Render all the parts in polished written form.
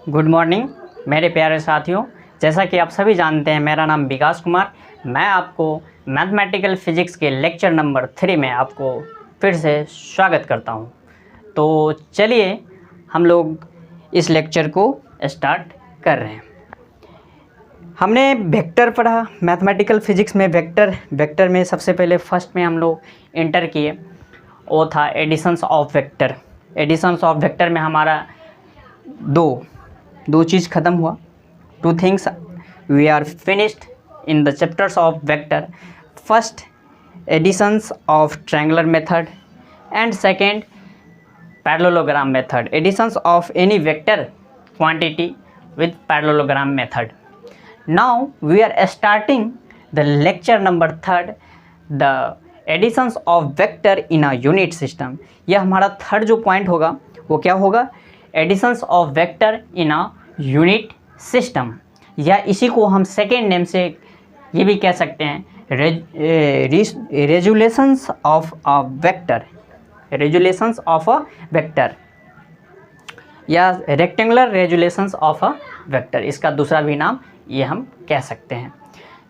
Good morning मेरे प्यारे साथियों। जैसा कि आप सभी जानते हैं, मेरा नाम विकास कुमार। मैं आपको मैथमेटिकल फिजिक्स के लेक्चर नंबर 3 में आपको फिर से स्वागत करता हूं। तो चलिए हम लोग इस लेक्चर को स्टार्ट कर रहे हैं। हमने वेक्टर पढ़ा मैथमेटिकल फिजिक्स में। वेक्टर में सबसे पहले फर्स्ट में हम लोग एंटर किए, वो था additions of vector. Additions of vector में हमारा दो चीज़ ख़त्म हुआ। Two things we are finished in the chapters of vector. First, additions of triangular method and second, parallelogram method. Additions of any vector quantity with parallelogram method. Now we are starting the lecture number 3, the additions of vector in a unit system. यह हमारा third जो point होगा वो क्या होगा? Additions of vector in a unit system, या इसी को हम सेकेंड नेम से ये भी कह सकते हैं, resolutions of a vector. Resolutions of a vector या rectangular resolutions of a vector, इसका दूसरा भी नाम ये हम कह सकते हैं।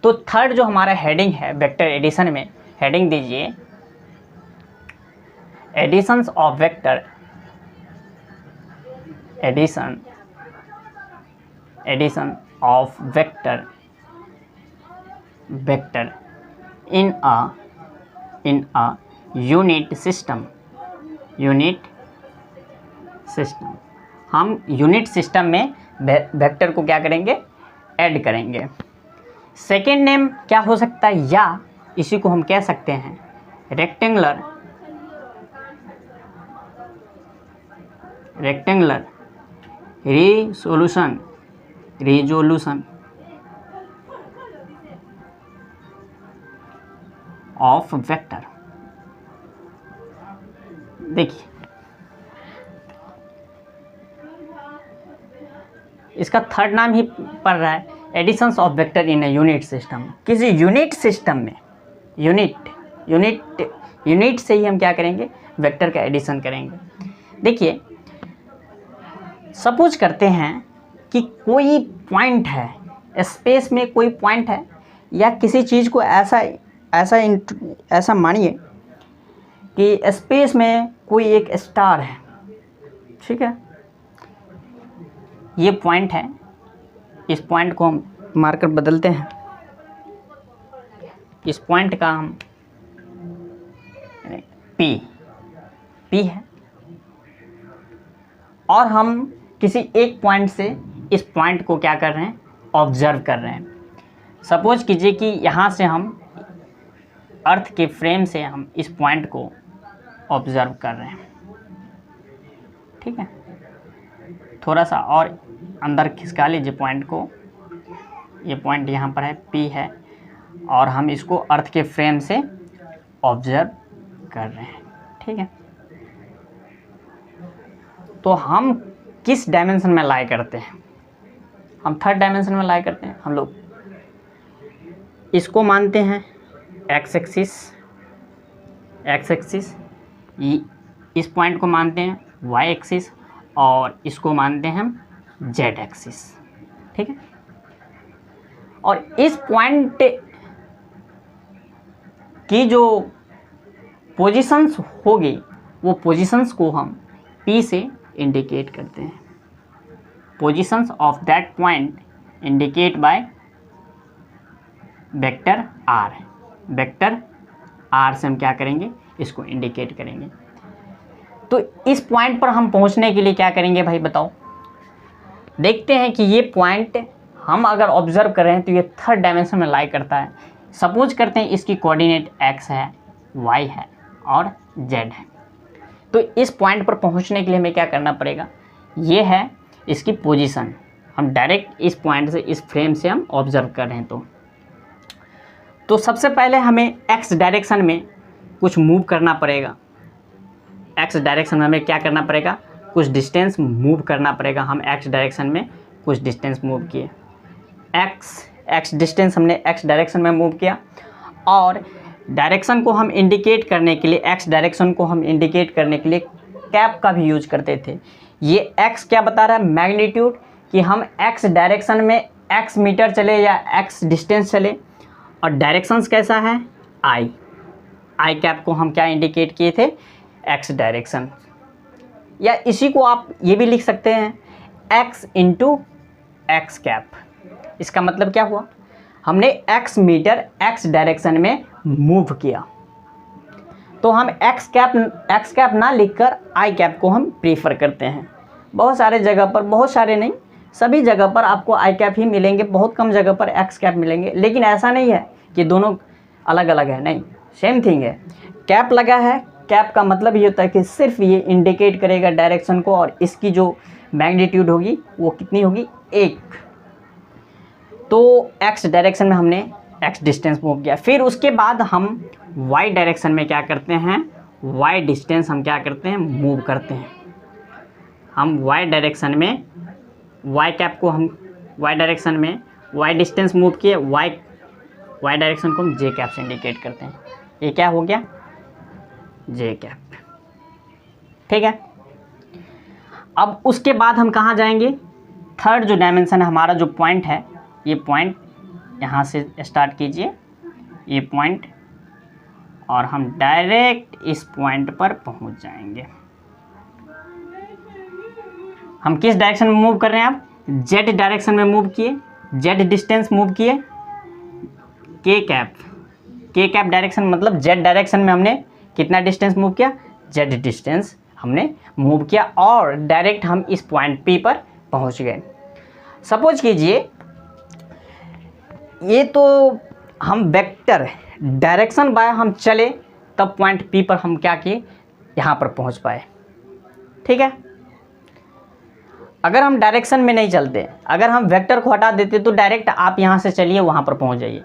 तो थर्ड जो हमारा हेडिंग है वेक्टर एडिशन में, हेडिंग दीजिए additions of vector. Addition of vector in a unit system. हम यूनिट सिस्टम में वेक्टर को क्या करेंगे? ऐड करेंगे। सेकेंड नेम क्या हो सकता है, या इसी को हम कह सकते हैं रेक्टेंगुलर रिजोल्यूशन ऑफ वेक्टर। देखिए इसका थर्ड नाम ही पड़ रहा है, additions of vector in a unit system. किसी यूनिट सिस्टम में यूनिट से ही हम क्या करेंगे? वेक्टर का एडिशन करेंगे। देखिए सपोज करते हैं कि कोई पॉइंट है, स्पेस में कोई पॉइंट है, या किसी चीज़ को ऐसा मानिए कि स्पेस में कोई एक स्टार है, ठीक है। ये पॉइंट है, इस पॉइंट को हम मार्कर बदलते हैं, इस पॉइंट का हम P है, और हम किसी एक पॉइंट से इस पॉइंट को क्या कर रहे हैं? ऑब्जर्व कर रहे हैं। सपोज कीजिए कि यहाँ से हम अर्थ के फ्रेम से हम इस पॉइंट को ऑब्जर्व कर रहे हैं, ठीक है। थोड़ा सा और अंदर खिसका लीजिए पॉइंट को। ये पॉइंट यहाँ पर है, P है, और हम इसको अर्थ के फ्रेम से ऑब्जर्व कर रहे हैं, ठीक है। तो हम किस डायमेंशन में लाई करते हैं? हम थर्ड डायमेंशन में लाई करते हैं। हम लोग इसको मानते हैं एक्स एक्सिस, इस पॉइंट को मानते हैं वाई एक्सिस, और इसको मानते हैं हम जेड एक्सिस, ठीक है। और इस पॉइंट की जो पोजीशंस होगी वो पोजीशंस को हम P से इंडिकेट करते हैं। Positions of that point indicate by vector R। Vector R से हम क्या करेंगे? इसको इंडिकेट करेंगे। तो इस पॉइंट पर हम पहुंचने के लिए क्या करेंगे भाई बताओ? देखते हैं कि ये पॉइंट हम अगर ऑब्जर्व कर रहे हैं तो ये थर्ड डायमेंशन में लाई करता है। सपोज करते हैं इसकी कोऑर्डिनेट x है, y है और z है। तो इस पॉइंट पर पहुंचने के लिए हमें क्या करना पड़ेगा? ये है इसकी पोजीशन। हम डायरेक्ट इस पॉइंट से, इस फ्रेम से हम ऑब्जर्व कर रहे हैं। तो सबसे पहले हमें x डायरेक्शन में कुछ मूव करना पड़ेगा। x डायरेक्शन में हमें क्या करना पड़ेगा? कुछ डिस्टेंस मूव करना पड़ेगा। हम x डायरेक्शन में कुछ डिस्टेंस मूव किए, x डिस्टेंस हमने x डायरेक्शन में मूव किया, और डायरेक्शन को हम इंडिकेट करने के लिए, x डायरेक्शन को हम इंडिकेट करने के लिए कैप का भी यूज करते थे। ये x क्या बता रहा है? मैग्नीट्यूड, कि हम x डायरेक्शन में x मीटर चले या x डिस्टेंस चले, और डायरेक्शंस कैसा है आई कैप को हम क्या इंडिकेट किए थे, x डायरेक्शन, या इसी को आप ये भी लिख सकते हैं x इंटू एक्स कैप। इसका मतलब क्या हुआ, हमने x मीटर x डायरेक्शन में मूव किया, तो हम x कैप ना लिखकर आई कैप को हम प्रीफर करते हैं। बहुत सारे जगह पर, बहुत सारे नहीं, सभी जगह पर आपको आई कैप ही मिलेंगे, बहुत कम जगह पर एक्स कैप मिलेंगे। लेकिन ऐसा नहीं है कि दोनों अलग अलग है, नहीं, सेम थिंग है। कैप लगा है, कैप का मतलब ये होता है कि सिर्फ ये इंडिकेट करेगा डायरेक्शन को, और इसकी जो मैग्नीट्यूड होगी वो कितनी होगी, 1। तो एक्स डायरेक्शन में हमने एक्स डिस्टेंस मूव किया। फिर उसके बाद हम वाई डायरेक्शन में क्या करते हैं, वाई डिस्टेंस हम क्या करते हैं, मूव करते हैं। हम वाई डायरेक्शन में वाई कैप को हम वाई डायरेक्शन में वाई डिस्टेंस मूव किए, वाई डायरेक्शन को हम जे कैप से इंडिकेट करते हैं। ये क्या हो गया, जे कैप, ठीक है। अब उसके बाद हम कहाँ जाएंगे, थर्ड जो डायमेंशन है हमारा, जो पॉइंट है, ये पॉइंट यहाँ से स्टार्ट कीजिए, ये पॉइंट, और हम डायरेक्ट इस पॉइंट पर पहुँच जाएंगे। हम किस डायरेक्शन में मूव कर रहे हैं, आप जेड डायरेक्शन में मूव किए, जेड डिस्टेंस मूव किए, के कैप डायरेक्शन, मतलब जेड डायरेक्शन में हमने कितना डिस्टेंस मूव किया, जेड डिस्टेंस हमने मूव किया, और डायरेक्ट हम इस पॉइंट पी पर पहुंच गए। सपोज कीजिए ये तो हम वेक्टर डायरेक्शन बाय हम चले, तब पॉइंट पी पर हम क्या किए, यहाँ पर पहुँच पाए, ठीक है। अगर हम डायरेक्शन में नहीं चलते, अगर हम वेक्टर को हटा देते तो डायरेक्ट आप यहाँ से चलिए वहाँ पर पहुँच जाइए।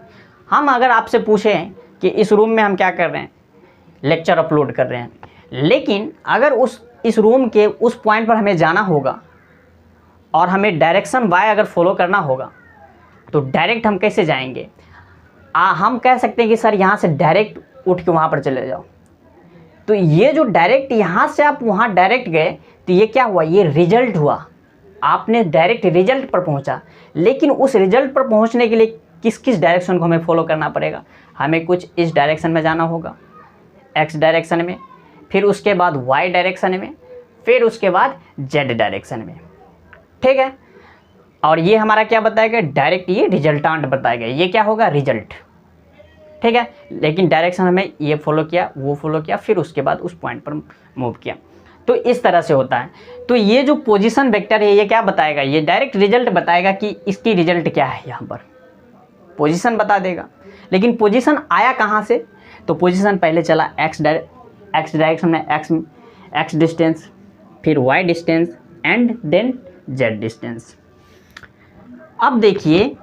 हम अगर आपसे पूछें कि इस रूम में हम क्या कर रहे हैं, लेक्चर अपलोड कर रहे हैं, लेकिन अगर इस रूम के उस पॉइंट पर हमें जाना होगा और हमें डायरेक्शन वाई अगर फॉलो करना होगा, तो डायरेक्ट हम कैसे जाएंगे, हम कह सकते हैं कि सर यहाँ से डायरेक्ट उठ के वहाँ पर चले जाओ। तो ये जो डायरेक्ट यहाँ से आप वहाँ डायरेक्ट गए, तो ये क्या हुआ, ये रिजल्ट हुआ, आपने डायरेक्ट रिजल्ट पर पहुंचा। लेकिन उस रिजल्ट पर पहुंचने के लिए किस किस डायरेक्शन को हमें फॉलो करना पड़ेगा, हमें कुछ इस डायरेक्शन में जाना होगा, एक्स डायरेक्शन में, फिर उसके बाद वाई डायरेक्शन में, फिर उसके बाद जेड डायरेक्शन में, ठीक है। और ये हमारा क्या बताएगा, डायरेक्ट ये रिजल्टांट बताएगा, ये क्या होगा, रिजल्ट, ठीक है। लेकिन डायरेक्शन हमें ये फॉलो किया, वो फॉलो किया, फिर उसके बाद उस पॉइंट पर मूव किया। तो इस तरह से होता है। तो ये जो पोजीशन वेक्टर है, ये क्या बताएगा, ये डायरेक्ट रिजल्ट बताएगा कि इसकी रिजल्ट क्या है, यहाँ पर पोजीशन बता देगा। लेकिन पोजीशन आया कहाँ से, तो पोजीशन पहले चला एक्स डायरेक्शन में, एक्स डिस्टेंस, फिर Y distance, and then Z distance. अब देखिए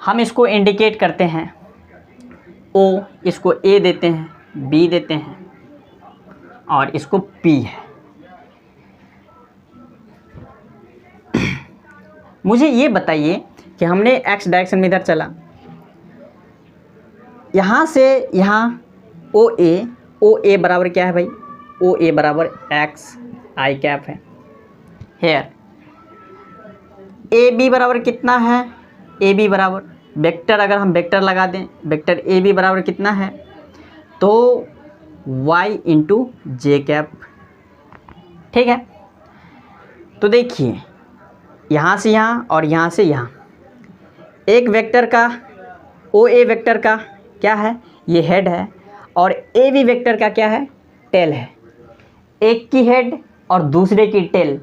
हम इसको इंडिकेट करते हैं, ओ, इसको ए देते हैं, बी देते हैं, और इसको पी है। मुझे ये बताइए कि हमने एक्स डायरेक्शन में इधर चला, यहाँ से यहाँ ओ ए बराबर क्या है भाई, ओ ए बराबर एक्स आई कैप है। हेयर ए बी बराबर कितना है, ए बी बराबर वेक्टर, अगर हम वेक्टर लगा दें, वेक्टर ए बी बराबर कितना है, तो वाई इंटू जे कैप, ठीक है। तो देखिए यहाँ से यहाँ और यहाँ से यहाँ, एक वेक्टर का, ओ ए वेक्टर का क्या है, ये हेड है, और ए बी वेक्टर का क्या है, टेल है। एक की हेड और दूसरे की टेल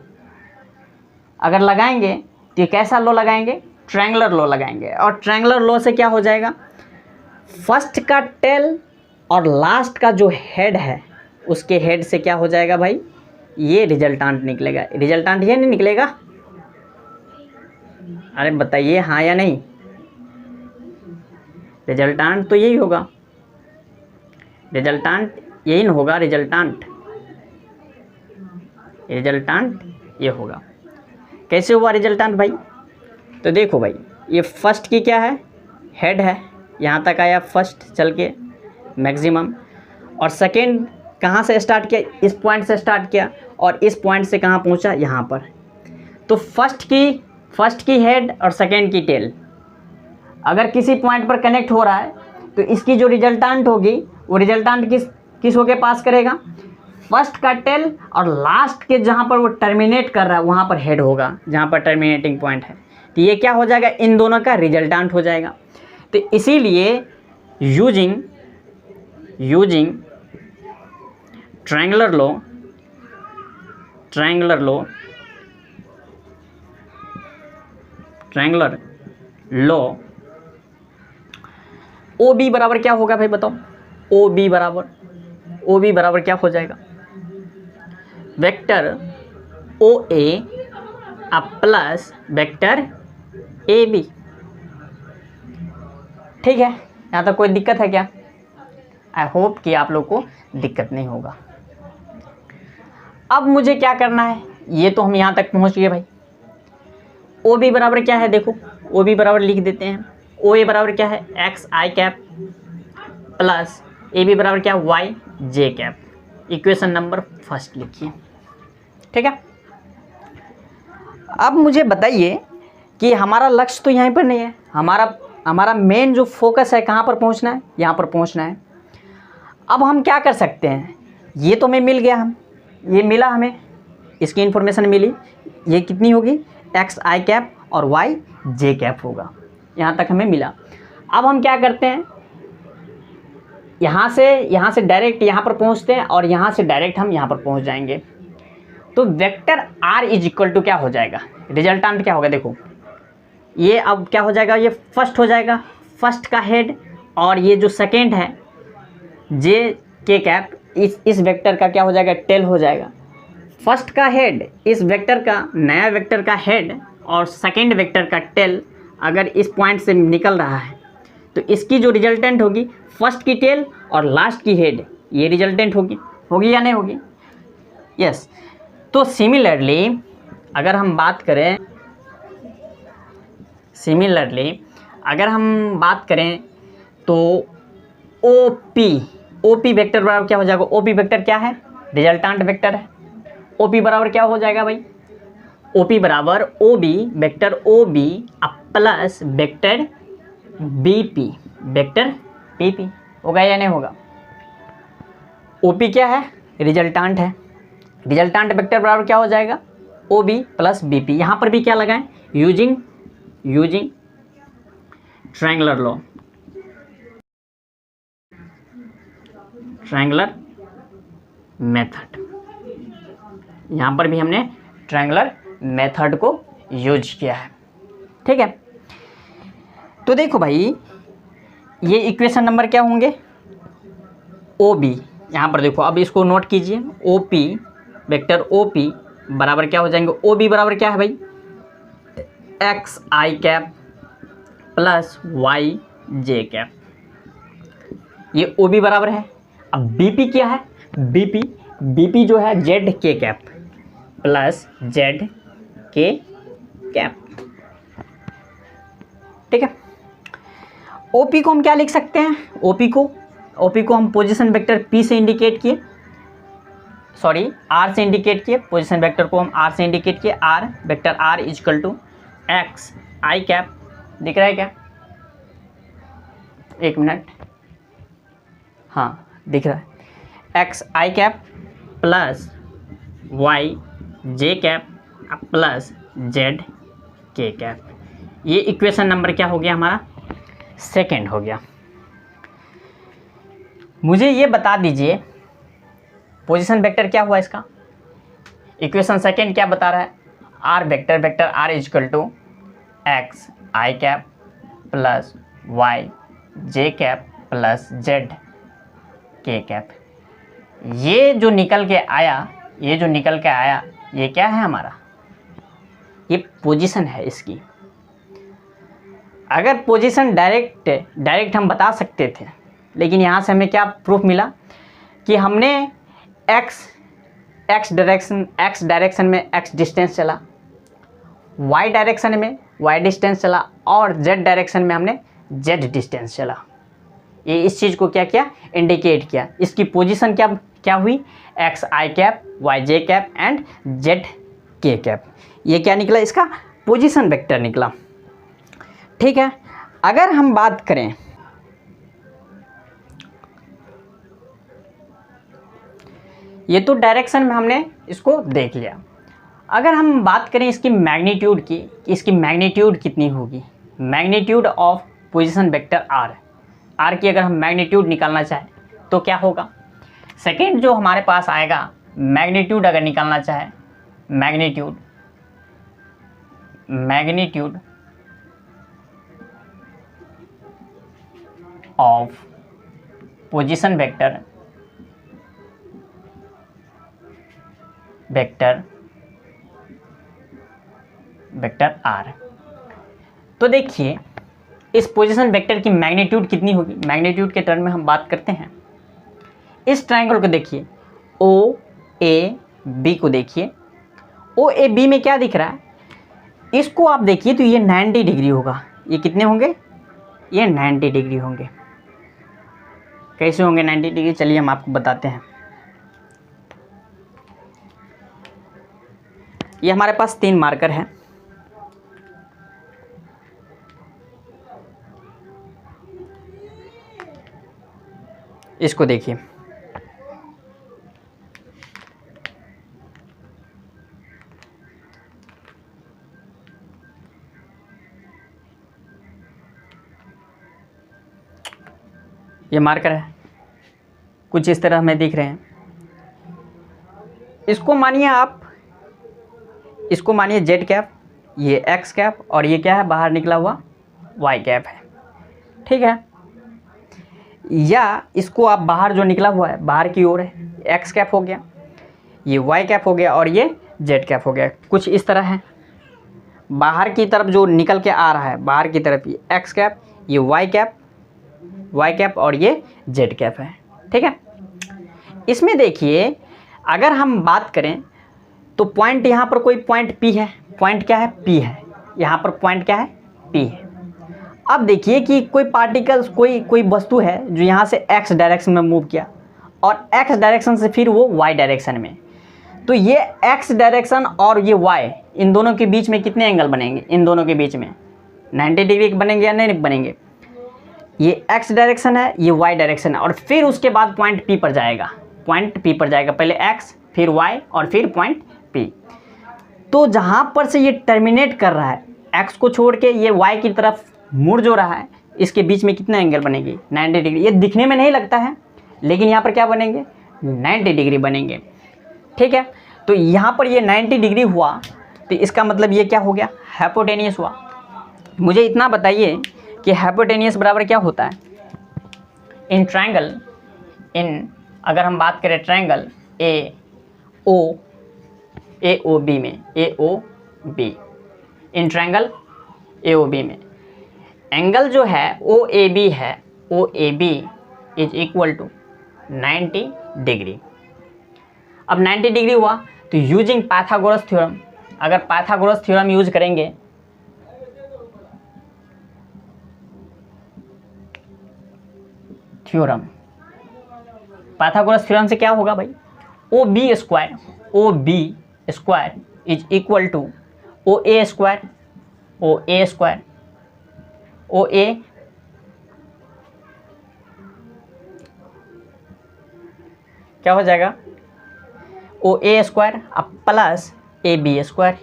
अगर लगाएंगे तो ये कैसा लॉ लगाएंगे, ट्रायंगुलर लॉ लगाएंगे। और ट्रायंगुलर लॉ से क्या हो जाएगा, फर्स्ट का टेल और लास्ट का जो हेड है उसके हेड से क्या हो जाएगा भाई, ये रिजल्टांट निकलेगा। रिजल्टांट ये नहीं निकलेगा, अरे बताइए हाँ या नहीं, रिजल्टांट तो यही होगा, रिजल्टांट यही ना होगा, रिजल्टांट ये होगा। कैसे हुआ रिजल्टांट भाई, तो देखो भाई, ये फर्स्ट की क्या है, हेड है, यहाँ तक आया फर्स्ट चल के मैक्सिमम, और सेकेंड कहाँ से स्टार्ट किया, इस पॉइंट से स्टार्ट किया, और इस पॉइंट से कहाँ पहुँचा, यहाँ पर। तो फर्स्ट की फर्स्ट की हेड और सेकेंड की टेल अगर किसी पॉइंट पर कनेक्ट हो रहा है तो इसकी जो रिजल्टेंट होगी वो रिजल्टेंट किस होके पास करेगा, फर्स्ट का टेल और लास्ट के जहाँ पर वो टर्मिनेट कर रहा है वहाँ पर हेड होगा, जहाँ पर टर्मिनेटिंग पॉइंट है। तो ये क्या हो जाएगा, इन दोनों का रिजल्टेंट हो जाएगा। तो इसीलिए using triangular law O B बराबर क्या होगा भाई बताओ, ओ बी बराबर क्या हो जाएगा, वेक्टर ओ ए प्लस वेक्टर ए बी। ठीक है, यहाँ तक कोई दिक्कत है क्या? आई होप कि आप लोग को दिक्कत नहीं होगा। अब मुझे क्या करना है, ये तो हम यहाँ तक पहुँच गए भाई। ओ बी बराबर क्या है, देखो ओ बी बराबर लिख देते हैं, ओ ए बराबर क्या है, x I cap plus A B बराबर क्या है, वाई जे कैप। इक्वेशन नंबर फर्स्ट लिखिए। ठीक है, अब मुझे बताइए कि हमारा लक्ष्य तो यहीं पर नहीं है, हमारा मेन जो फोकस है कहाँ पर पहुँचना है, यहाँ पर पहुँचना है। अब हम क्या कर सकते हैं, ये तो हमें मिल गया, ये मिला हमें, इसकी इन्फॉर्मेशन मिली, ये कितनी होगी, एक्स आई कैप और वाई जे कैप होगा, यहाँ तक हमें मिला। अब हम क्या करते हैं, यहाँ से डायरेक्ट यहाँ पर पहुँचते हैं और यहाँ से डायरेक्ट हम यहाँ पर पहुँच जाएंगे। तो vector R is equal to क्या हो जाएगा, रिजल्टेंट क्या होगा, देखो ये अब क्या हो जाएगा, ये फर्स्ट हो जाएगा, फर्स्ट का हेड और ये जो सेकेंड है जे के कैप, इस वेक्टर का क्या हो जाएगा, टेल हो जाएगा। फर्स्ट का हेड इस वेक्टर का, नया वेक्टर का हेड और सेकेंड वेक्टर का टेल अगर इस पॉइंट से निकल रहा है तो इसकी जो रिजल्टेंट होगी, फर्स्ट की टेल और लास्ट की हेड, ये रिजल्टेंट होगी या नहीं होगी, यस। तो सिमिलरली अगर हम बात करें तो ओपी वेक्टर बराबर क्या हो जाएगा, ओपी वेक्टर क्या है, रिजल्टेंट वेक्टर है। ओपी बराबर क्या हो जाएगा भाई, ओपी बराबर OB vector OB plus vector BP vector PP होगा या नहीं होगा। ओपी क्या है, रिजल्टेंट है, रिजल्टेंट वेक्टर बराबर क्या हो जाएगा, ओबी प्लस बीपी। यहाँ पर भी क्या लगाएं, यूजिंग ट्रायंगुलर मेथड, यहाँ पर भी हमने ट्रायंगुलर मेथड को यूज किया है। ठीक है, तो देखो भाई ये इक्वेशन नंबर क्या होंगे, ओ बी, यहाँ पर देखो अब इसको नोट कीजिए, O P vector O P बराबर क्या हो जाएंगे, ओ बी बराबर क्या है भाई, एक्स आई कैप प्लस वाई जे कैप, ये ओ बी बराबर है। अब बी पी क्या है, बी पी जो है जेड के कैप प्लस जेड के कैप। ठीक है, ओपी को हम क्या लिख सकते हैं, ओपी को हम पोजीशन वेक्टर पी से इंडिकेट किए, सॉरी आर से इंडिकेट किए, पोजीशन वेक्टर को हम आर से इंडिकेट किए, R vector R is equal to X I cap, दिख रहा है क्या, एक मिनट, हाँ दिख रहा है, एक्स आई कैप प्लस वाई जे कैप प्लस जेड के कैप। ये इक्वेशन नंबर क्या हो गया हमारा, सेकेंड हो गया। मुझे ये बता दीजिए पोजीशन वेक्टर क्या हुआ इसका, इक्वेशन सेकेंड क्या बता रहा है, R vector R is equal to X I cap plus Y J cap plus Z के कैप। ये जो निकल के आया ये क्या है हमारा, ये पोजीशन है इसकी। अगर पोजीशन डायरेक्ट हम बता सकते थे, लेकिन यहाँ से हमें क्या प्रूफ मिला कि हमने एक्स डायरेक्शन में एक्स डिस्टेंस चला, वाई डायरेक्शन में वाई डिस्टेंस चला और जेड डायरेक्शन में हमने जेड डिस्टेंस चला। ये इस चीज़ को क्या किया, इंडिकेट किया। इसकी पोजीशन क्या हुई, X I cap Y J cap and Z के कैप। ये क्या निकला इसका पोजीशन वेक्टर निकला। ठीक है, अगर हम बात करें ये तो डायरेक्शन में हमने इसको देख लिया। अगर हम बात करें इसकी मैग्नीट्यूड की, इसकी मैग्नीट्यूड कितनी होगी, magnitude of position vector R की अगर हम मैग्नीट्यूड निकालना चाहें तो क्या होगा। सेकेंड जो हमारे पास आएगा मैग्नीट्यूड अगर निकालना चाहे, magnitude of position vector R. तो देखिए इस पोजीशन वेक्टर की मैग्नीट्यूड कितनी होगी, मैग्नीट्यूड के टर्म में हम बात करते हैं। इस ट्रायंगल को देखिए, ओ ए बी को देखिए, ओ ए बी में क्या दिख रहा है, इसको आप देखिए तो ये 90 डिग्री होगा। ये कितने होंगे, ये 90 डिग्री होंगे। कैसे होंगे 90 डिग्री, चलिए हम आपको बताते हैं। ये हमारे पास 3 मार्कर हैं। इसको देखिए, ये मार्कर है, कुछ इस तरह हमें दिख रहे हैं। इसको मानिए आप, इसको मानिए जेड कैप, ये एक्स कैप, और ये क्या है बाहर निकला हुआ वाई कैप है। ठीक है, या इसको आप बाहर जो निकला हुआ है बाहर की ओर है, एक्स कैप हो गया, ये वाई कैप हो गया और ये जेड कैप हो गया। कुछ इस तरह है, बाहर की तरफ जो निकल के आ रहा है बाहर की तरफ ये एक्स कैप, ये वाई कैप और ये जेड कैप है। ठीक है, इसमें देखिए अगर हम बात करें तो पॉइंट यहाँ पर कोई पॉइंट पी है, पॉइंट क्या है पी है, यहाँ पर पॉइंट क्या है पी है। अब देखिए कि कोई पार्टिकल्स कोई वस्तु है जो यहाँ से एक्स डायरेक्शन में मूव किया और एक्स डायरेक्शन से फिर वो वाई डायरेक्शन में, तो ये एक्स डायरेक्शन और ये वाई, इन दोनों के बीच में कितने एंगल बनेंगे, इन दोनों के बीच में 90 डिग्री बनेंगे या नहीं बनेंगे। ये एक्स डायरेक्शन है, ये वाई डायरेक्शन है, और फिर उसके बाद पॉइंट पी पर जाएगा, पॉइंट पी पर जाएगा, पहले एक्स फिर वाई और फिर पॉइंट पी। तो जहाँ पर से ये टर्मिनेट कर रहा है एक्स को छोड़ के ये वाई की तरफ मुड़ जो रहा है, इसके बीच में कितना एंगल बनेगी 90 डिग्री। ये दिखने में नहीं लगता है लेकिन यहाँ पर क्या बनेंगे 90 डिग्री बनेंगे। ठीक है, तो यहाँ पर ये 90 डिग्री हुआ तो इसका मतलब ये क्या हो गया हाइपोटेनियस हुआ। मुझे इतना बताइए कि हाइपोटेनियस बराबर क्या होता है इन ट्रायंगल, अगर हम बात करें ट्रायंगल ए ओ बी में, A O B, in triangle A O B में एंगल जो है ओ ए बी है, O A B is equal to 90 degree. अब 90 डिग्री हुआ तो यूजिंग पाइथागोरस थ्योरम, अगर पाइथागोरस थ्योरम यूज करेंगे पाइथागोरस थ्योरम से क्या होगा भाई, ओ B square is equal to O A square, O A क्या हो जाएगा ओ ए स्क्वायर अब प्लस ए बी स्क्वायर,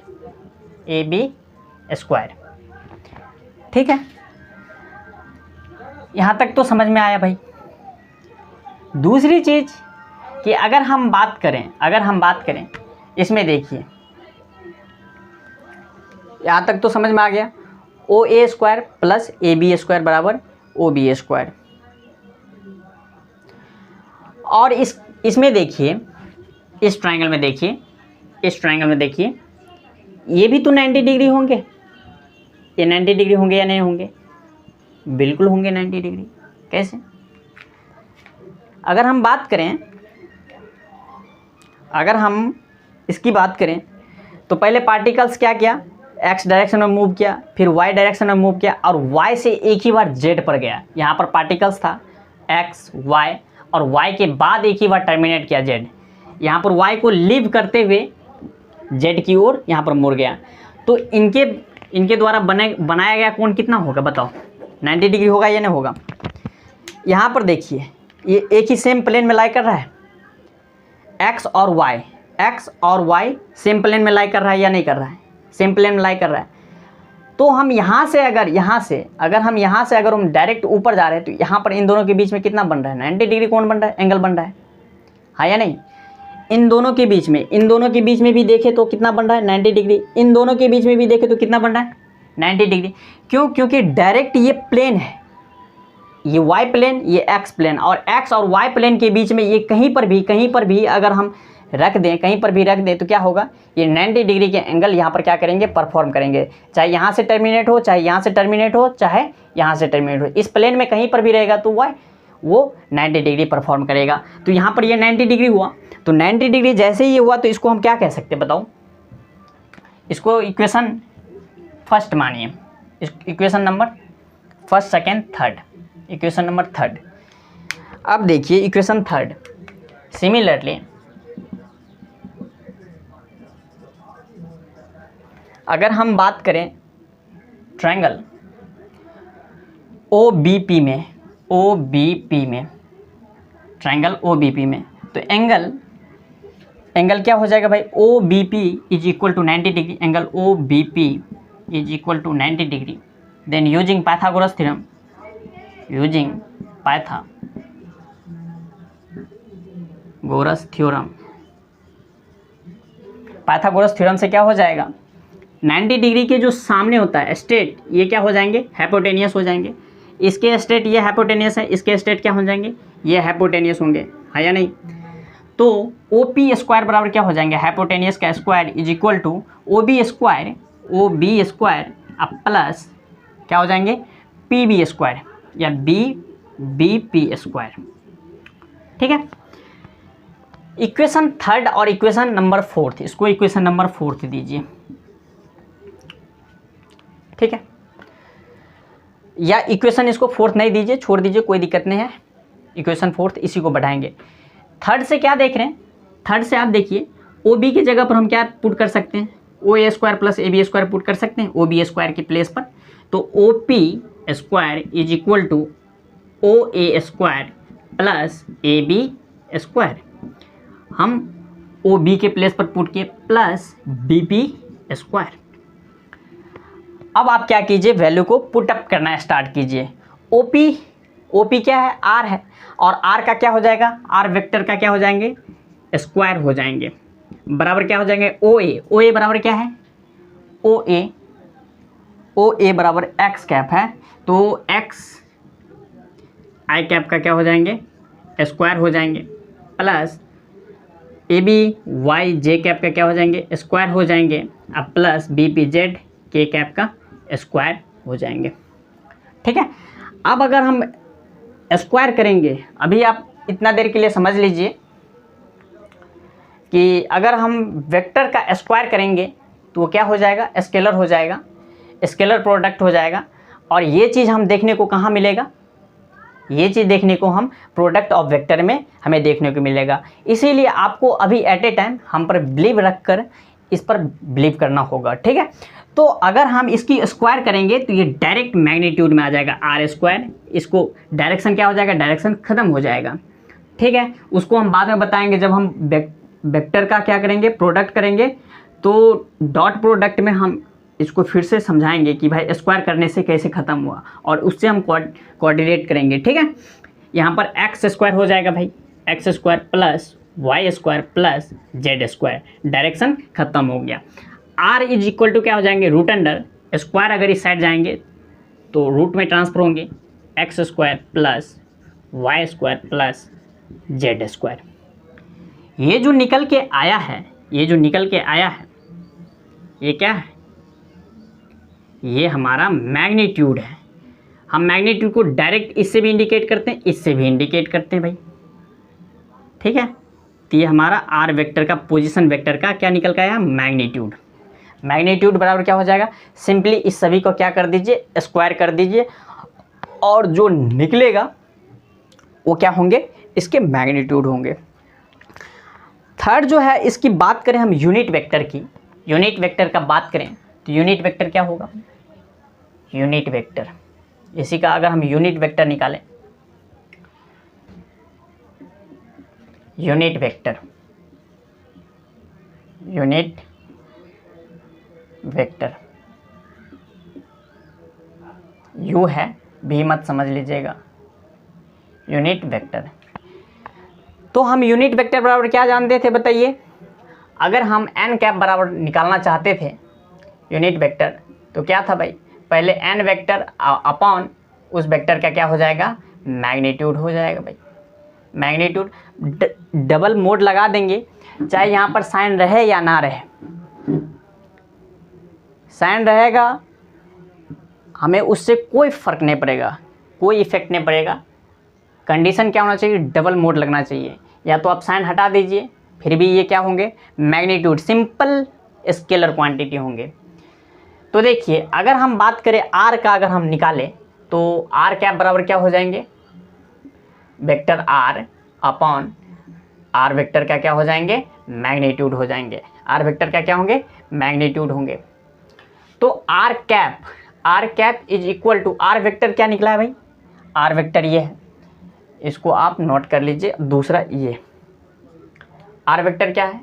ठीक है। यहाँ तक तो समझ में आया भाई। दूसरी चीज़ कि अगर हम बात करें इसमें देखिए, यहाँ तक तो समझ में आ गया, O A square plus A B square बराबर ओ बी स्क्वायर। और इसमें देखिए, इस ट्रायंगल में देखिए, ये भी तो 90 डिग्री होंगे, ये 90 डिग्री होंगे या नहीं होंगे, बिल्कुल होंगे 90 डिग्री। कैसे, अगर हम इसकी बात करें तो पहले पार्टिकल्स क्या किया, एक्स डायरेक्शन में मूव किया, फिर वाई डायरेक्शन में मूव किया और वाई से एक ही बार जेड पर गया। यहाँ पर पार्टिकल्स था एक्स वाई और वाई के बाद एक ही बार टर्मिनेट किया जेड। यहाँ पर वाई को लीव करते हुए जेड की ओर यहाँ पर मुड़ गया। तो इनके इनके द्वारा बनाया गया कोण कितना होगा बताओ, 90 डिग्री होगा या नहीं होगा। यहाँ पर देखिए ये एक ही सेम प्लेन में लाई कर रहा है, एक्स और वाई सेम प्लेन में लाई कर रहा है या नहीं कर रहा है, सेम प्लेन में लाई कर रहा है। तो हम यहाँ से अगर हम डायरेक्ट ऊपर जा रहे हैं तो यहाँ पर इन दोनों के बीच में कितना बन रहा है, 90 डिग्री कोण बन रहा है, एंगल बन रहा है, हाँ या नहीं। इन दोनों के बीच में भी देखें तो कितना बन रहा है, 90 डिग्री। इन दोनों के बीच में भी देखें तो कितना बन रहा है, 90 डिग्री। क्यों? क्योंकि डायरेक्ट ये प्लेन है, ये वाई प्लेन, ये एक्स प्लेन, और एक्स और वाई प्लेन के बीच में ये कहीं पर भी अगर हम रख दें तो क्या होगा, ये 90 डिग्री के एंगल यहाँ पर क्या करेंगे, परफॉर्म करेंगे। चाहे यहाँ से टर्मिनेट हो, चाहे यहाँ से टर्मिनेट हो, चाहे यहाँ से टर्मिनेट हो, इस प्लेन में कहीं पर भी रहेगा तो वो 90 डिग्री परफॉर्म करेगा। तो यहाँ पर ये 90 डिग्री हुआ, तो 90 डिग्री जैसे ही ये हुआ तो इसको हम क्या कह सकते हैं बताओ, इसको इक्वेशन फर्स्ट मानिए, equation number first, second, third, equation number third. अब देखिए इक्वेशन थर्ड, सिमिलरली अगर हम बात करें ट्रायंगल OBP में, ट्रायंगल OBP में, तो एंगल क्या हो जाएगा भाई, OBP is equal to 90 degree, angle OBP is equal to 90 degree. Then using Pythagoras theorem से क्या हो जाएगा, 90 डिग्री के जो सामने होता है स्टेट, ये क्या हो जाएंगे, हाइपोटेनियस हो जाएंगे। इसके स्टेट ये हाइपोटेनियस है, इसके स्टेट क्या हो जाएंगे, ये हाइपोटेनियस होंगे, है या नहीं। तो OP स्क्वायर बराबर क्या हो जाएंगे, हाइपोटेनियस का square is equal to OB square अब प्लस क्या हो जाएंगे, PB स्क्वायर या BP स्क्वायर। ठीक है, इक्वेशन थर्ड और इक्वेशन नंबर फोर्थ, इसको इक्वेशन नंबर फोर्थ दीजिए। ठीक है, या इक्वेशन इसको फोर्थ नहीं दीजिए, छोड़ दीजिए, कोई दिक्कत नहीं है, इक्वेशन फोर्थ इसी को बढ़ाएंगे। थर्ड से क्या देख रहे हैं, थर्ड से आप देखिए OB की जगह पर हम क्या पुट कर सकते हैं, OA square plus AB square put कर सकते हैं OB स्क्वायर की प्लेस पर। तो OP square is equal to OA square plus AB square, हम OB के प्लेस पर पुट किए प्लस BP स्क्वायर। अब आप क्या कीजिए, वैल्यू को पुट अप करना स्टार्ट कीजिए। OP क्या है, R है, और R का क्या हो जाएगा, R वेक्टर का क्या हो जाएंगे, स्क्वायर हो जाएंगे, बराबर क्या हो जाएंगे, OA बराबर क्या है, OA बराबर x कैप है, तो x i कैप का क्या हो जाएंगे, स्क्वायर हो जाएंगे, plus AB y j cap का क्या हो जाएंगे, स्क्वायर हो जाएंगे, अब plus BP z k cap का स्क्वायर हो जाएंगे। ठीक है, अब अगर हम स्क्वायर करेंगे, अभी आप इतना देर के लिए समझ लीजिए कि अगर हम वेक्टर का स्क्वायर करेंगे तो वो क्या हो जाएगा, स्केलर हो जाएगा, स्केलर प्रोडक्ट हो जाएगा। और ये चीज़ हम देखने को कहाँ मिलेगा, ये चीज़ देखने को हम प्रोडक्ट ऑफ वेक्टर में हमें देखने को मिलेगा। इसीलिए आपको अभी एट ए टाइम हम पर बिलीव रख कर इस पर बिलीव करना होगा। ठीक है, तो अगर हम इसकी स्क्वायर करेंगे तो ये डायरेक्ट मैग्नीट्यूड में आ जाएगा R स्क्वायर, इसको डायरेक्शन क्या हो जाएगा, डायरेक्शन ख़त्म हो जाएगा। ठीक है, उसको हम बाद में बताएंगे जब हम वेक्टर का क्या करेंगे, प्रोडक्ट करेंगे, तो डॉट प्रोडक्ट में हम इसको फिर से समझाएंगे कि भाई स्क्वायर करने से कैसे ख़त्म हुआ, और उससे हम कोऑर्डिनेट करेंगे। ठीक है, यहाँ पर एक्स स्क्वायर हो जाएगा भाई, x square plus y square plus z square, direction ख़त्म हो गया। आर इज इक्वल टू क्या हो जाएंगे, रूट अंडर स्क्वायर, अगर इस साइड जाएंगे तो रूट में ट्रांसफर होंगे, x square plus y square plus z square. ये जो निकल के आया है, ये क्या है, ये हमारा मैग्नीट्यूड है। हम मैग्नीट्यूड को डायरेक्ट इससे भी इंडिकेट करते हैं, इससे भी इंडिकेट करते हैं भाई। ठीक है, तो ये हमारा आर वेक्टर का, पोजीशन वेक्टर का क्या निकल के आया, मैग्नीट्यूड। मैग्नीट्यूड बराबर क्या हो जाएगा, सिंपली इस सभी को क्या कर दीजिए, स्क्वायर कर दीजिए, और जो निकलेगा वो क्या होंगे, इसके मैग्नीट्यूड होंगे। थर्ड जो है, इसकी बात करें हम यूनिट वेक्टर की, यूनिट वेक्टर का बात करें तो यूनिट वेक्टर क्या होगा, यूनिट वेक्टर, इसी का अगर हम यूनिट वेक्टर निकालें, unit vector, unit vector you है, भी मत समझ लीजिएगा, यूनिट वेक्टर। तो हम यूनिट वेक्टर बराबर क्या जानते थे बताइए, अगर हम एन कैप बराबर निकालना चाहते थे यूनिट वेक्टर, तो क्या था भाई, पहले एन वेक्टर अपॉन उस वेक्टर का क्या हो जाएगा, मैग्नीट्यूड हो जाएगा भाई, मैग्नीट्यूड। डबल मोड लगा देंगे, चाहे यहाँ पर साइन रहे या ना रहे, साइन रहेगा हमें उससे कोई फ़र्क नहीं पड़ेगा, कोई इफेक्ट नहीं पड़ेगा। कंडीशन क्या होना चाहिए, डबल मोड लगना चाहिए, या तो आप साइन हटा दीजिए फिर भी ये क्या होंगे, मैग्नीट्यूड, सिंपल स्केलर क्वांटिटी होंगे। तो देखिए अगर हम बात करें आर का, अगर हम निकालें तो आर कैप बराबर क्या हो जाएंगे, vector r upon r vector का क्या हो जाएंगे, मैग्नीट्यूड हो जाएंगे, आर वेक्टर का क्या होंगे, मैग्नीट्यूड होंगे। तो r cap is equal to r vector क्या निकला है भाई, आर वेक्टर ये है, इसको आप नोट कर लीजिए। दूसरा ये आर वेक्टर क्या है,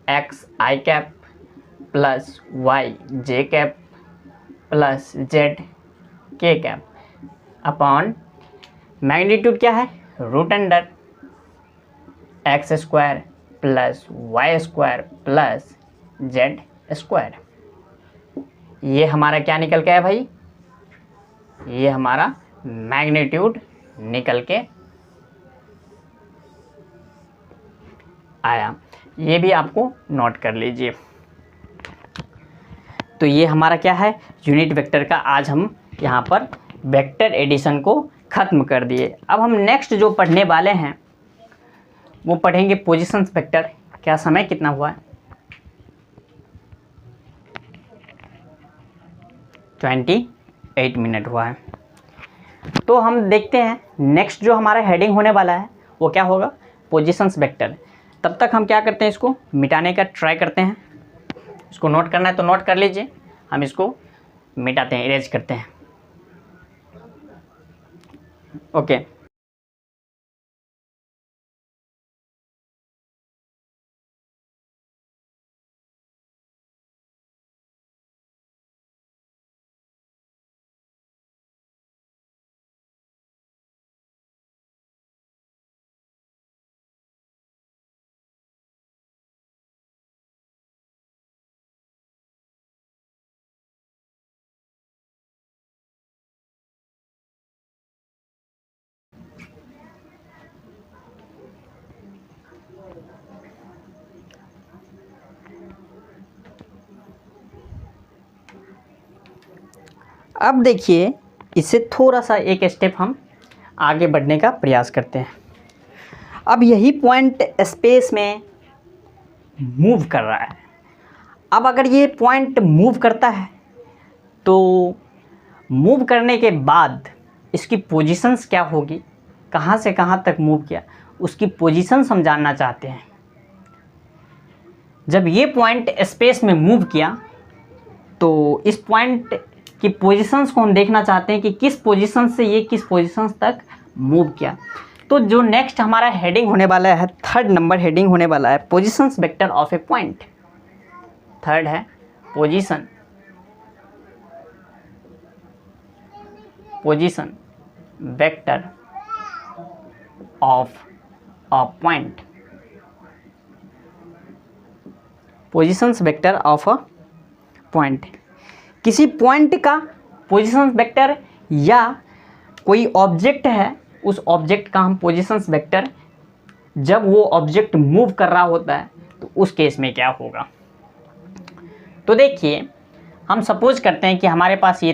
एक्स आई कैप प्लस वाई जे कैप प्लस जेड के कैप अपॉन मैग्नीट्यूड क्या है, root under x square plus y square plus z square. ये हमारा क्या निकल के है भाई, ये हमारा मैग्नीट्यूड निकल के आया, ये भी आपको नोट कर लीजिए। तो ये हमारा क्या है, यूनिट वेक्टर का आज हम यहाँ पर वेक्टर एडिशन को ख़त्म कर दिए। अब हम नेक्स्ट जो पढ़ने वाले हैं वो पढ़ेंगे पोजीशंस वेक्टर। क्या समय कितना हुआ है, 28 मिनट हुआ है। तो हम देखते हैं नेक्स्ट जो हमारा हेडिंग होने वाला है वो क्या होगा, पोजीशंस वेक्टर। तब तक हम क्या करते हैं, इसको मिटाने का ट्राई करते हैं। इसको नोट करना है तो नोट कर लीजिए, हम इसको मिटाते हैं, इरेज करते हैं। ओके अब देखिए इससे थोड़ा सा एक स्टेप हम आगे बढ़ने का प्रयास करते हैं। अब यही पॉइंट स्पेस में मूव कर रहा है। अब अगर ये पॉइंट मूव करता है तो मूव करने के बाद इसकी पोजीशंस क्या होगी, कहाँ से कहाँ तक मूव किया, उसकी पोजीशंस हम जानना चाहते हैं। जब ये पॉइंट स्पेस में मूव किया तो इस पॉइंट की पोजीशंस को हम देखना चाहते हैं कि किस पोजीशन से ये किस पोजीशंस तक मूव किया। तो जो नेक्स्ट हमारा हेडिंग होने वाला है, थर्ड नंबर हेडिंग होने वाला है positions vector of a point. Third है position vector of a point. Positions vector of a point, किसी पॉइंट का पोजीशंस वेक्टर या कोई ऑब्जेक्ट है, उस ऑब्जेक्ट का हम पोजीशंस वेक्टर, जब वो ऑब्जेक्ट मूव कर रहा होता है तो उस केस में क्या होगा। तो देखिए हम सपोज करते हैं कि हमारे पास ये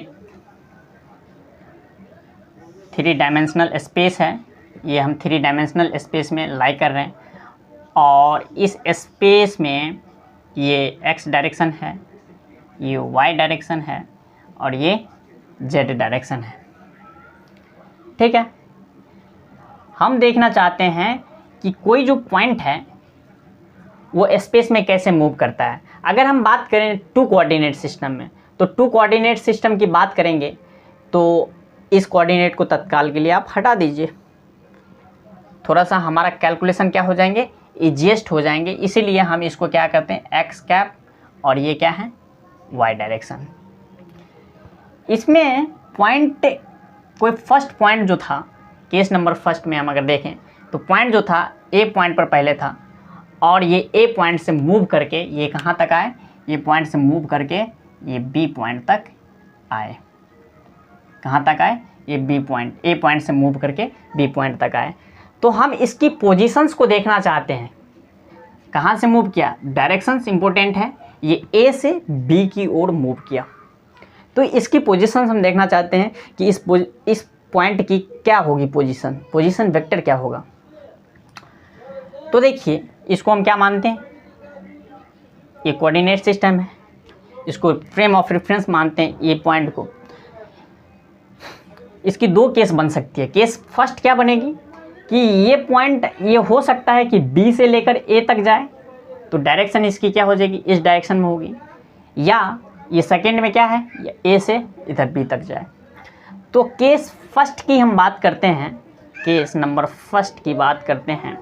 3 डायमेंशनल स्पेस है, ये हम 3 डायमेंशनल स्पेस में लाई कर रहे हैं और इस स्पेस में ये एक्स डायरेक्शन है, ये वाई डायरेक्शन है और ये जेड डायरेक्शन है। ठीक है, हम देखना चाहते हैं कि कोई जो पॉइंट है वो स्पेस में कैसे मूव करता है। अगर हम बात करें 2 कोऑर्डिनेट सिस्टम में तो टू कोऑर्डिनेट सिस्टम की बात करेंगे तो इस कोऑर्डिनेट को तत्काल के लिए आप हटा दीजिए, थोड़ा सा हमारा कैलकुलेशन क्या हो जाएंगे, ईजीएस्ट हो जाएंगे। इसीलिए हम इसको क्या करते हैं एक्स कैप और ये क्या है वाई डायरेक्शन। इसमें पॉइंट कोई फर्स्ट पॉइंट जो था केस नंबर फर्स्ट में हम अगर देखें तो पॉइंट जो था ए पॉइंट पर पहले था और ये ए पॉइंट से मूव करके ये कहाँ तक आए, ये पॉइंट से मूव करके ये बी पॉइंट तक आए। कहाँ तक आए, ये बी पॉइंट, ए पॉइंट से मूव करके बी पॉइंट तक आए। तो हम इसकी पोजीशंस को देखना चाहते हैं, कहाँ से मूव किया, डायरेक्शंस इंपॉर्टेंट है। ये ए से बी की ओर मूव किया तो इसकी पोजीशंस हम देखना चाहते हैं कि इस पॉइंट की क्या होगी पोजीशन वेक्टर क्या होगा। तो देखिए इसको हम क्या मानते हैं, ये कोऑर्डिनेट सिस्टम है, इसको फ्रेम ऑफ रेफरेंस मानते हैं ये पॉइंट को। इसकी दो केस बन सकती है। केस फर्स्ट क्या बनेगी कि ये पॉइंट ये हो सकता है कि बी से लेकर ए तक जाए तो डायरेक्शन इसकी क्या हो जाएगी, इस डायरेक्शन में होगी, या ये सेकेंड में क्या है ए से इधर बी तक जाए। तो केस फर्स्ट की हम बात करते हैं, केस नंबर फर्स्ट की बात करते हैं।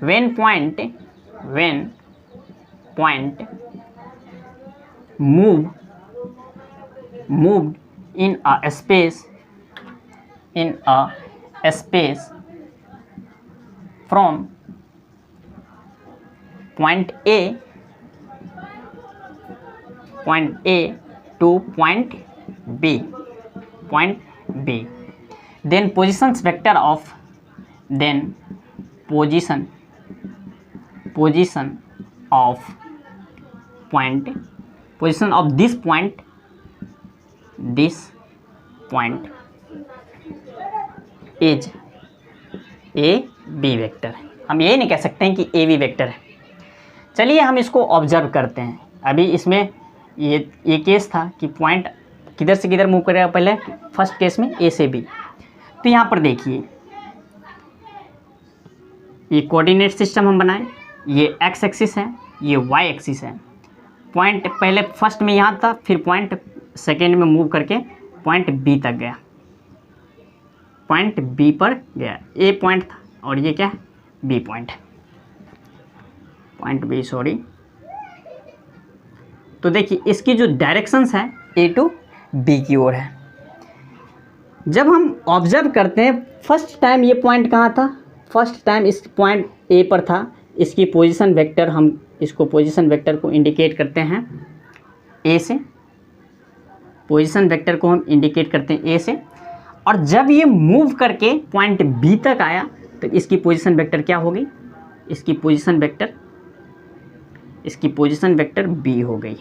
when point moved in a space from point A to point B, then position of this point is a b vector. हम ये नहीं कह सकते हैं कि ए बी वेक्टर है। चलिए हम इसको ऑब्जर्व करते हैं। अभी इसमें ये केस था कि पॉइंट किधर से किधर मूव करेगा, पहले फर्स्ट केस में ए से बी। तो यहाँ पर देखिए ये कोऑर्डिनेट सिस्टम हम बनाए, ये एक्स एक्सिस है, ये वाई एक्सिस है। पॉइंट पहले फर्स्ट में यहाँ था, फिर पॉइंट सेकेंड में मूव करके पॉइंट बी तक गया, पॉइंट बी पर गया। ए पॉइंट था और ये क्या है b point, point b sorry. तो देखिए इसकी जो डायरेक्शंस है ए टू बी की ओर है। जब हम ऑब्जर्व करते हैं फर्स्ट टाइम ये पॉइंट कहाँ था, फर्स्ट टाइम इस पॉइंट ए पर था। इसकी पोजीशन वेक्टर हम इसको पोजीशन वेक्टर को इंडिकेट करते हैं ए से, पोजीशन वेक्टर को हम इंडिकेट करते हैं ए से। और जब ये मूव करके पॉइंट बी तक आया तो इसकी पोजीशन वेक्टर क्या होगी, इसकी पोजीशन वेक्टर बी हो गई।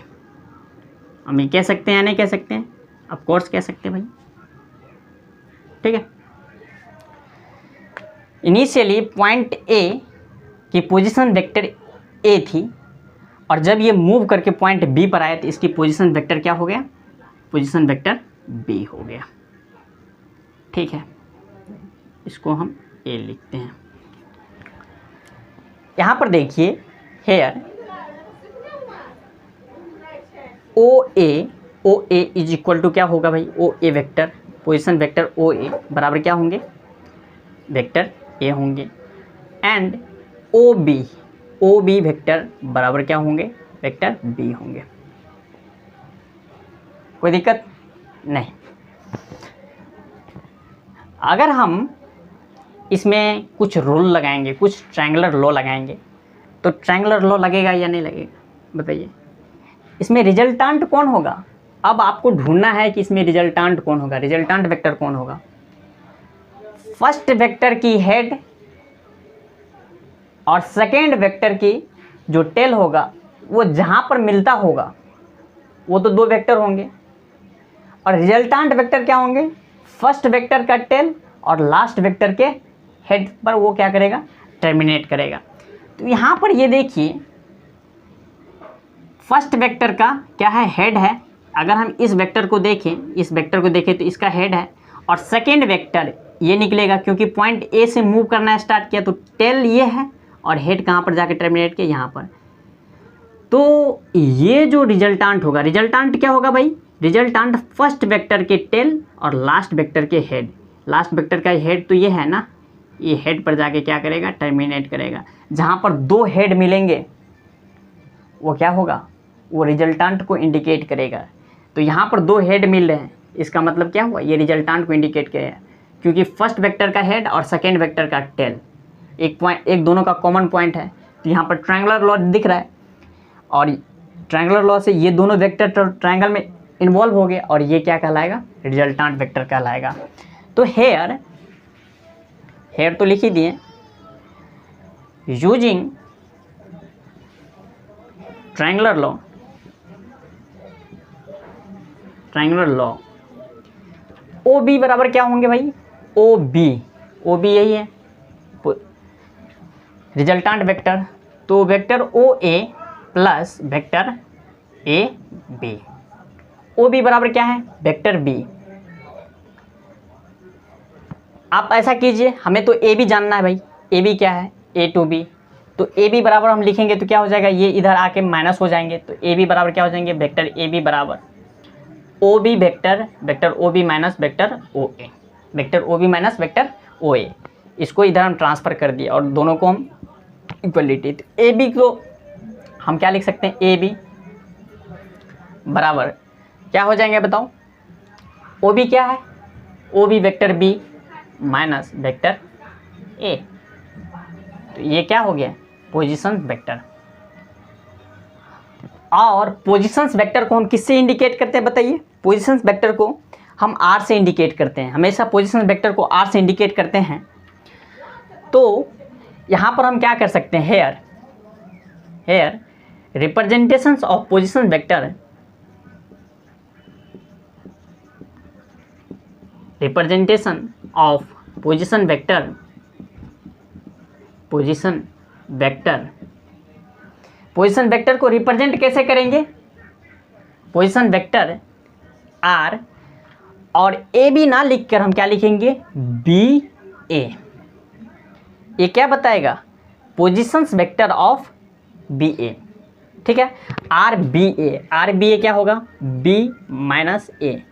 हम ये कह सकते हैं या नहीं कह सकते हैं, ऑफ कोर्स कह सकते हैं भाई, ठीक है। इनिशियली पॉइंट ए की पोजीशन वेक्टर ए थी और जब ये मूव करके पॉइंट बी पर आया तो इसकी पोजीशन वेक्टर क्या हो गया, पोजीशन वेक्टर बी हो गया, ठीक है। इसको हम ए लिखते हैं। यहाँ पर देखिए here o a is equal to क्या होगा भाई, o A vector, position vector O a बराबर क्या होंगे, वेक्टर ए होंगे। एंड ओ बी वेक्टर बराबर क्या होंगे, वेक्टर बी होंगे। कोई दिक्कत नहीं। अगर हम इसमें कुछ रूल लगाएंगे, कुछ ट्रायंगुलर लॉ लगाएंगे तो ट्रायंगुलर लॉ लगेगा या नहीं लगेगा बताइए। इसमें रिजल्टेंट कौन होगा, अब आपको ढूंढना है कि इसमें रिजल्टेंट कौन होगा, रिजल्टेंट वेक्टर कौन होगा। फर्स्ट वेक्टर की हेड और सेकेंड वेक्टर की जो टेल होगा वो जहाँ पर मिलता होगा वो तो दो वेक्टर होंगे और रिजल्टेंट वेक्टर क्या होंगे, फर्स्ट वेक्टर का टेल और लास्ट वेक्टर के हेड पर वो क्या करेगा, टर्मिनेट करेगा। तो यहाँ पर ये देखिए फर्स्ट वेक्टर का क्या है, हेड है। अगर हम इस वेक्टर को देखें तो इसका हेड है और सेकेंड वेक्टर ये निकलेगा क्योंकि पॉइंट ए से मूव करना स्टार्ट किया तो टेल ये है और हेड कहाँ पर जाके टर्मिनेट किया, यहाँ पर। तो ये जो रिजल्टांट होगा, रिजल्टांट क्या होगा भाई, रिजल्टांट फर्स्ट वेक्टर के टेल और लास्ट वेक्टर के हेड। लास्ट वेक्टर का हेड तो ये है ना, ये हेड पर जाके क्या करेगा, टर्मिनेट करेगा। जहाँ पर दो हेड मिलेंगे वो क्या होगा, वो रिजल्टांट को इंडिकेट करेगा। तो यहाँ पर दो हेड मिल रहे हैं, इसका मतलब क्या हुआ, ये रिजल्टांट को इंडिकेट करेगा, क्योंकि फर्स्ट वेक्टर का हेड और सेकेंड वेक्टर का टेल एक दोनों का कॉमन पॉइंट है। तो यहाँ पर ट्रायंगुलर लॉ दिख रहा है, और ट्रायंगुलर लॉ से ये दोनों वेक्टर ट्रायंगल में इन्वॉल्व हो गए, और ये क्या कहलाएगा, रिजल्टांट वेक्टर कहलाएगा। तो हेयर तो लिख ही दिए, using triangular law O B बराबर क्या होंगे भाई, ओ बी यही है रिजल्टांट वेक्टर। तो वेक्टर ओ ए प्लस वेक्टर ए बी, ओ बी बराबर क्या है, वेक्टर बी। आप ऐसा कीजिए, हमें तो ए बी जानना है भाई, ए बी क्या है, ए टू बी। तो ए बी बराबर हम लिखेंगे तो क्या हो जाएगा, ये इधर आके माइनस हो जाएंगे। तो ए बी बराबर क्या हो जाएंगे, वेक्टर ए बी बराबर O B vector O B minus vector O A, vector O B minus vector O A. इसको इधर हम ट्रांसफ़र कर दिए और दोनों को हम इक्वलिटी। तो ए बी को हम क्या लिख सकते हैं, ए बी बराबर क्या हो जाएंगे बताओ, ओ बी क्या है, o B vector b minus vector a. तो ये क्या हो गया, पोजीशन वेक्टर। और पोजीशंस वेक्टर को हम किससे इंडिकेट करते हैं बताइए, पोजीशंस वेक्टर को हम आर से इंडिकेट करते हैं, हमेशा पोजीशंस वेक्टर को आर से इंडिकेट करते हैं। तो यहाँ पर हम क्या कर सकते हैं, here representations of position vector, representation of position vector को रिप्रेजेंट कैसे करेंगे, पोजीशन वेक्टर आर और ए बी ना लिखकर हम क्या लिखेंगे, बी ए। ये क्या बताएगा, पोजीशंस वेक्टर ऑफ बी ए, ठीक है। आर बी ए क्या होगा, बी माइनस ए।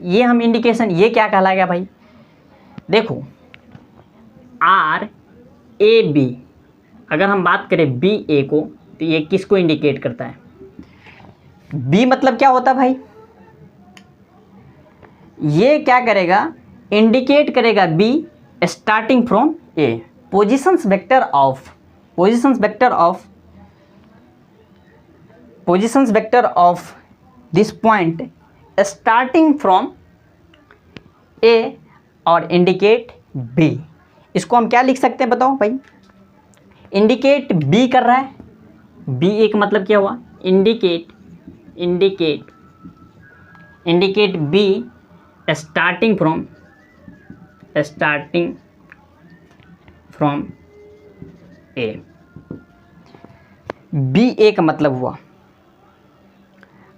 ये हम इंडिकेशन, ये क्या कहलाएगा भाई, देखो आर ए बी, अगर हम बात करें बी ए को, तो ये किसको इंडिकेट करता है, बी मतलब क्या होता है भाई, ये क्या करेगा, इंडिकेट करेगा B starting from A. Positions vector of this point starting from A और इंडिकेट बी। इसको हम क्या लिख सकते हैं बताओ भाई, इंडिकेट बी कर रहा है, बी एक मतलब क्या हुआ, indicate B starting from A. B A का मतलब हुआ,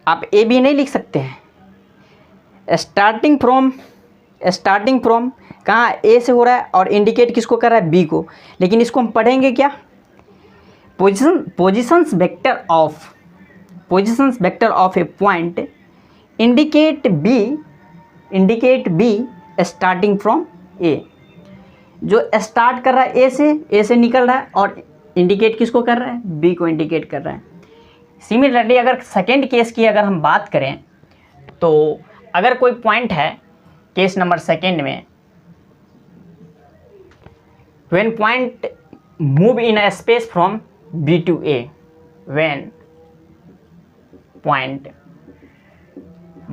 आप ए बी नहीं लिख सकते हैं, स्टार्टिंग फ्रॉम कहाँ, ए से हो रहा है और इंडिकेट किसको कर रहा है, बी को। लेकिन इसको हम पढ़ेंगे क्या, positions vector of a point indicate B starting from A. जो स्टार्ट कर रहा है ए से निकल रहा है और इंडिकेट किसको कर रहा है, बी को इंडिकेट कर रहा है। सिमिलरली अगर सेकेंड केस की अगर हम बात करें, तो अगर कोई पॉइंट है केस नंबर सेकेंड में, when point move in a space from B to A, when point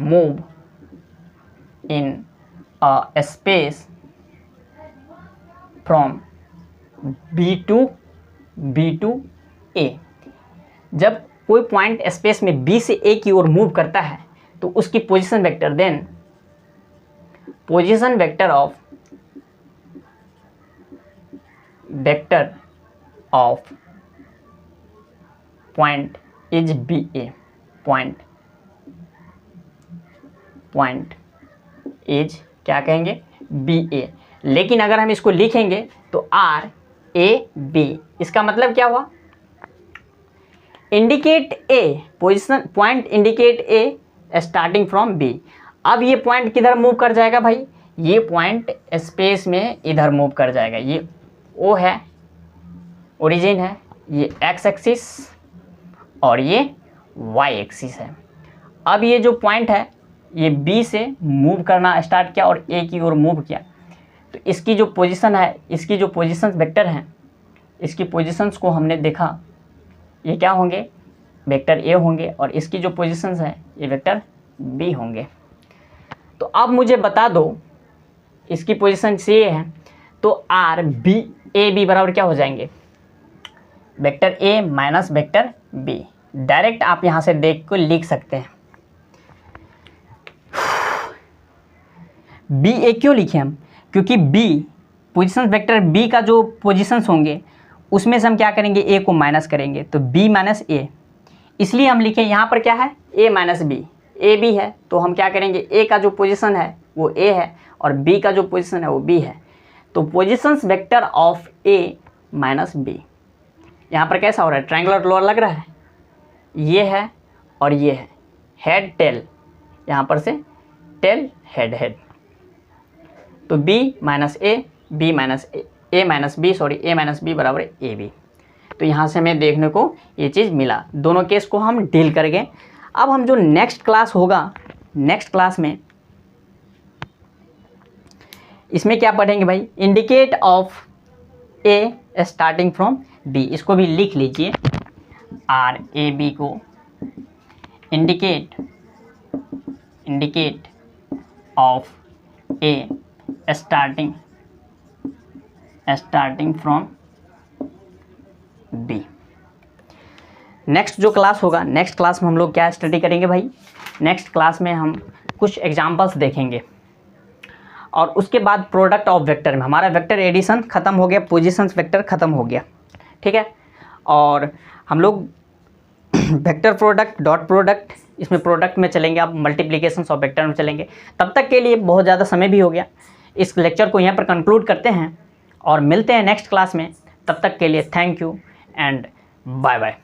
move in a space from B to A, जब कोई पॉइंट स्पेस में B से A की ओर मूव करता है तो उसकी position vector, then position vector of point is b a, point is क्या कहेंगे, बी ए। लेकिन अगर हम इसको लिखेंगे तो आर ए बी, इसका मतलब क्या हुआ, indicate a position, point indicate a starting from b. अब ये पॉइंट किधर मूव कर जाएगा भाई, ये पॉइंट स्पेस में इधर मूव कर जाएगा। ये ओ है, ओरिजिन है, ये एक्स एक्सिस और ये वाई एक्सिस है। अब ये जो पॉइंट है ये बी से मूव करना स्टार्ट किया और ए की ओर मूव किया, तो इसकी जो पोजीशन है, इसकी जो पोजीशन वेक्टर हैं, इसकी पोजीशंस को हमने देखा, ये क्या होंगे, वेक्टर ए होंगे और इसकी जो पोजीशंस हैं ये वेक्टर बी होंगे। तो अब मुझे बता दो इसकी पोजीशन से ये है, तो आर बी ए बी बराबर क्या हो जाएंगे, vector a minus vector b. Direct आप यहाँ से देख को लिख सकते हैं। बी ए क्यों लिखे हम, क्योंकि बी पोजीशन वेक्टर बी का जो पोजीशंस होंगे उसमें से हम क्या करेंगे, ए को माइनस करेंगे, तो बी माइनस ए, इसलिए हम लिखें यहाँ पर क्या है, ए माइनस बी। ए बी है तो हम क्या करेंगे, ए का जो पोजीशन है वो ए है और बी का जो पोजीशन है वो बी है, तो positions vector of a minus b. यहाँ पर कैसा हो रहा है, ट्रायंगुलर लोअर लग रहा है, ये है और ये है, हेड टेल, यहाँ पर से टेल हेड हेड, तो बी माइनस ए, बी माइनस ए माइनस बी, सॉरी ए माइनस बी बराबर ए बी। तो यहाँ से हमें देखने को ये चीज़ मिला, दोनों केस को हम डील कर गए। अब हम जो नेक्स्ट क्लास होगा, नेक्स्ट क्लास में इसमें क्या पढ़ेंगे भाई, indicate of a starting from b. इसको भी लिख लीजिए, आर ए बी को indicate of a starting from b. Next जो क्लास होगा, नेक्स्ट क्लास में हम लोग क्या स्टडी करेंगे भाई, नेक्स्ट क्लास में हम कुछ एग्जांपल्स देखेंगे और उसके बाद प्रोडक्ट ऑफ वेक्टर में हमारा वेक्टर एडिशन ख़त्म हो गया, पोजीशंस वेक्टर ख़त्म हो गया, ठीक है। और हम लोग वेक्टर प्रोडक्ट, डॉट प्रोडक्ट, इसमें प्रोडक्ट में चलेंगे, अब मल्टीप्लिकेशंस ऑफ वेक्टर में चलेंगे। तब तक के लिए बहुत ज़्यादा समय भी हो गया, इस लेक्चर को यहाँ पर कंक्लूड करते हैं और मिलते हैं नेक्स्ट क्लास में। तब तक के लिए thank you and bye bye.